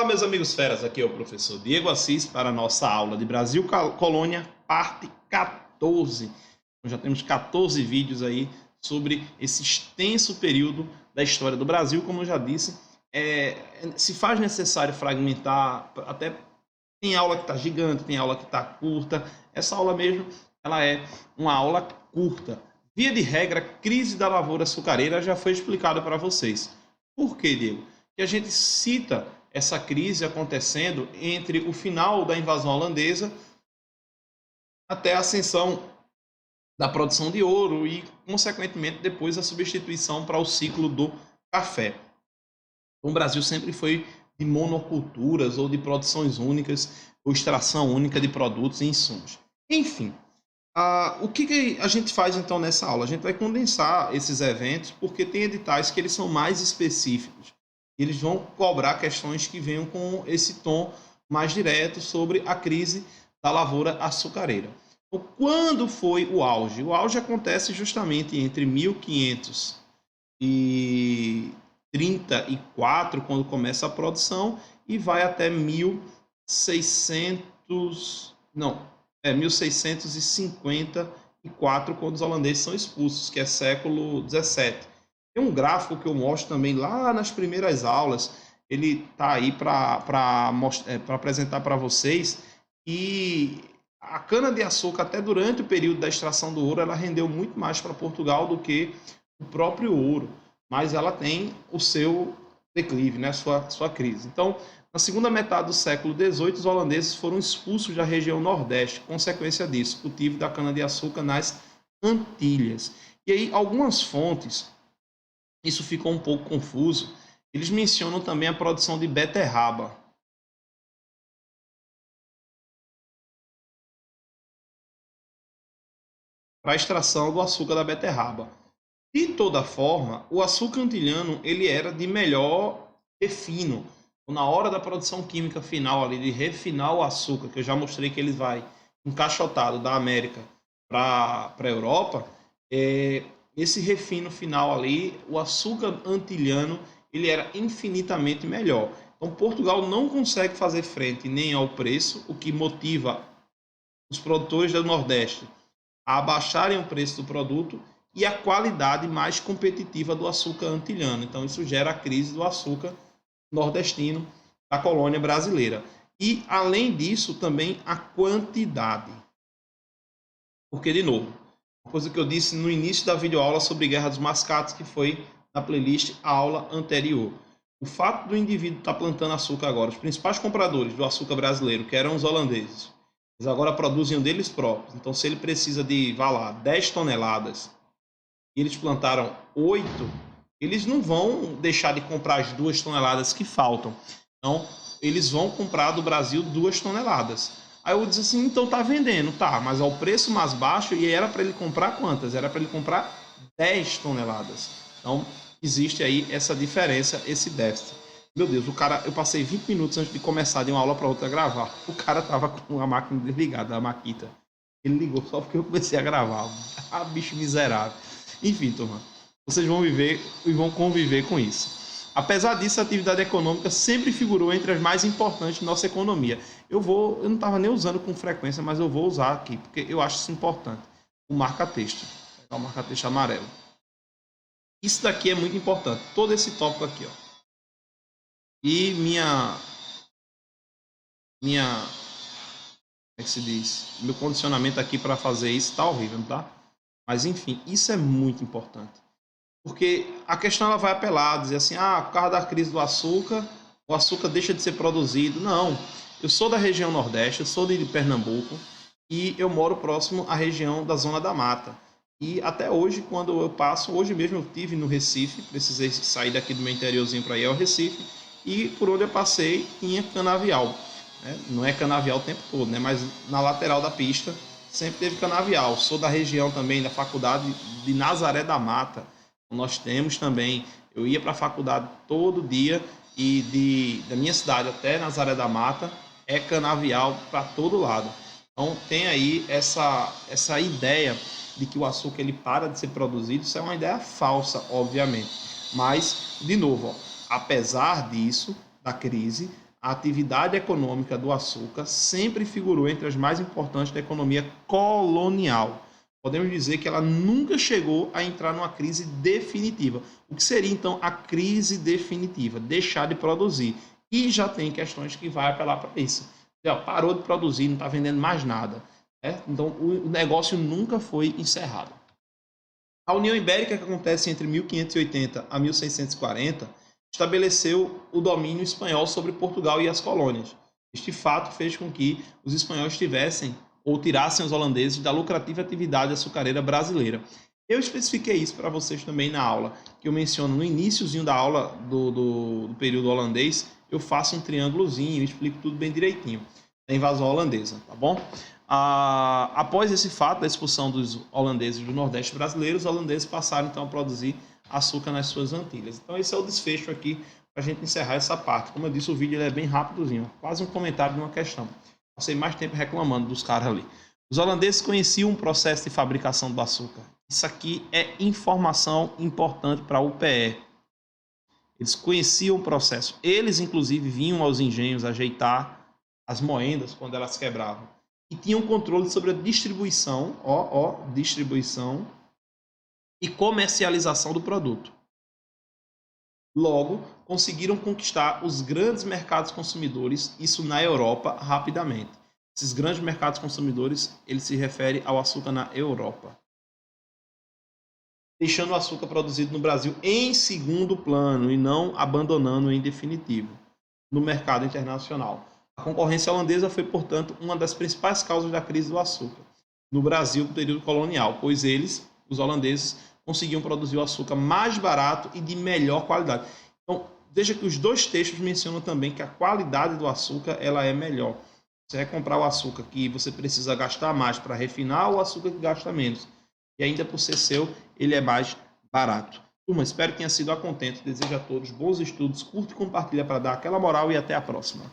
Olá, meus amigos feras, aqui é o professor Diego Assis para a nossa aula de Brasil Colônia, parte 14. Nós já temos 14 vídeos aí sobre esse extenso período da história do Brasil. Como eu já disse, se faz necessário fragmentar, até tem aula que está gigante, tem aula que está curta. Essa aula mesmo, ela é uma aula curta. Via de regra, crise da lavoura açucareira já foi explicada para vocês. Por quê, Diego? Que a gente cita essa crise acontecendo entre o final da invasão holandesa até a ascensão da produção de ouro e, consequentemente, depois a substituição para o ciclo do café. Então, o Brasil sempre foi de monoculturas ou de produções únicas ou extração única de produtos e insumos. Enfim, o que a gente faz então nessa aula? A gente vai condensar esses eventos porque tem editais que eles são mais específicos. Eles vão cobrar questões que venham com esse tom mais direto sobre a crise da lavoura açucareira. Então, quando foi o auge? O auge acontece justamente entre 1534, quando começa a produção, e vai até 1654, quando os holandeses são expulsos, que é século XVII. Tem um gráfico que eu mostro também lá nas primeiras aulas, ele está aí para apresentar para vocês, e a cana-de-açúcar, até durante o período da extração do ouro, ela rendeu muito mais para Portugal do que o próprio ouro, mas ela tem o seu declive, né, sua crise. Então, na segunda metade do século XVIII, os holandeses foram expulsos da região Nordeste, consequência disso, cultivo da cana-de-açúcar nas Antilhas. E aí, algumas fontes, isso ficou um pouco confuso, eles mencionam também a produção de beterraba. Para a extração do açúcar da beterraba. De toda forma, o açúcar antilhano ele era de melhor refino. Na hora da produção química final, ali, de refinar o açúcar, que eu já mostrei que ele vai encaixotado da América para a Europa, esse refino final ali, o açúcar antilhano, ele era infinitamente melhor. Então, Portugal não consegue fazer frente nem ao preço, o que motiva os produtores do Nordeste a abaixarem o preço do produto, e a qualidade mais competitiva do açúcar antilhano. Então, isso gera a crise do açúcar nordestino da colônia brasileira. E, além disso, também a quantidade. Porque, de novo, uma coisa que eu disse no início da videoaula sobre Guerra dos Mascates, que foi na playlist a aula anterior. O fato do indivíduo estar plantando açúcar agora, os principais compradores do açúcar brasileiro, que eram os holandeses, eles agora produzem deles próprios. Então, se ele precisa de, 10 toneladas, e eles plantaram 8, eles não vão deixar de comprar as 2 toneladas que faltam. Então, eles vão comprar do Brasil 2 toneladas. Aí eu disse assim, então tá vendendo, tá, mas ao preço mais baixo, e era para ele comprar quantas? Era para ele comprar 10 toneladas. Então, existe aí essa diferença, esse déficit. Meu Deus, eu passei 20 minutos antes de começar de uma aula para outra a gravar. O cara tava com a máquina desligada, a Maquita. Ele ligou só porque eu comecei a gravar. Ah, bicho miserável. Enfim, turma, vocês vão viver e vão conviver com isso. Apesar disso, a atividade econômica sempre figurou entre as mais importantes de nossa economia. Eu não estava nem usando com frequência, mas eu vou usar aqui, porque eu acho isso importante. O marca-texto. Vou pegar o marca-texto amarelo. Isso daqui é muito importante. Todo esse tópico aqui, ó. E como é que se diz? Meu condicionamento aqui para fazer isso tá horrível, tá? Mas enfim, isso é muito importante. Porque a questão ela vai apelar, dizer assim, por causa da crise do açúcar, o açúcar deixa de ser produzido. Não, eu sou da região Nordeste, eu sou de Pernambuco e eu moro próximo à região da Zona da Mata. E até hoje, quando eu passo, hoje mesmo eu estive no Recife, precisei sair daqui do meu interiorzinho para ir ao Recife, e por onde eu passei tinha canavial. Né? Não é canavial o tempo todo, né? Mas na lateral da pista sempre teve canavial. Sou da região também da faculdade de Nazaré da Mata. Nós temos também, eu ia para a faculdade todo dia e da minha cidade até Nazaré da Mata é canavial para todo lado. Então tem aí essa ideia de que o açúcar ele para de ser produzido. Isso é uma ideia falsa, obviamente. Mas, de novo, apesar disso, da crise, a atividade econômica do açúcar sempre figurou entre as mais importantes da economia colonial. Podemos dizer que ela nunca chegou a entrar numa crise definitiva. O que seria, então, a crise definitiva? Deixar de produzir. E já tem questões que vai apelar para isso. Parou de produzir, não está vendendo mais nada. Então, o negócio nunca foi encerrado. A União Ibérica, que acontece entre 1580 a 1640, estabeleceu o domínio espanhol sobre Portugal e as colônias. Este fato fez com que os espanhóis tivessem ou tirassem os holandeses da lucrativa atividade açucareira brasileira. Eu especifiquei isso para vocês também na aula, que eu menciono no iniciozinho da aula do período holandês, eu faço um triângulozinho e explico tudo bem direitinho, da invasão holandesa, tá bom? Após esse fato da expulsão dos holandeses do Nordeste brasileiro, os holandeses passaram então a produzir açúcar nas suas Antilhas. Então esse é o desfecho aqui para a gente encerrar essa parte. Como eu disse, o vídeo ele é bem rapidozinho, quase um comentário de uma questão. Passei mais tempo reclamando dos caras ali. Os holandeses conheciam o processo de fabricação do açúcar. Isso aqui é informação importante para a UPE. Eles conheciam o processo. Eles, inclusive, vinham aos engenhos ajeitar as moendas quando elas quebravam. E tinham controle sobre a distribuição, distribuição e comercialização do produto. Logo, conseguiram conquistar os grandes mercados consumidores, isso na Europa, rapidamente. Esses grandes mercados consumidores, ele se refere ao açúcar na Europa. Deixando o açúcar produzido no Brasil em segundo plano e não abandonando em definitivo no mercado internacional. A concorrência holandesa foi, portanto, uma das principais causas da crise do açúcar no Brasil no período colonial, pois eles, os holandeses, conseguiam produzir o açúcar mais barato e de melhor qualidade. Então, veja que os dois textos mencionam também que a qualidade do açúcar ela é melhor. Você vai comprar o açúcar que você precisa gastar mais para refinar ou o açúcar que gasta menos. E ainda por ser seu, ele é mais barato. Turma, espero que tenha sido a contento. Desejo a todos bons estudos, curte e compartilha para dar aquela moral e até a próxima.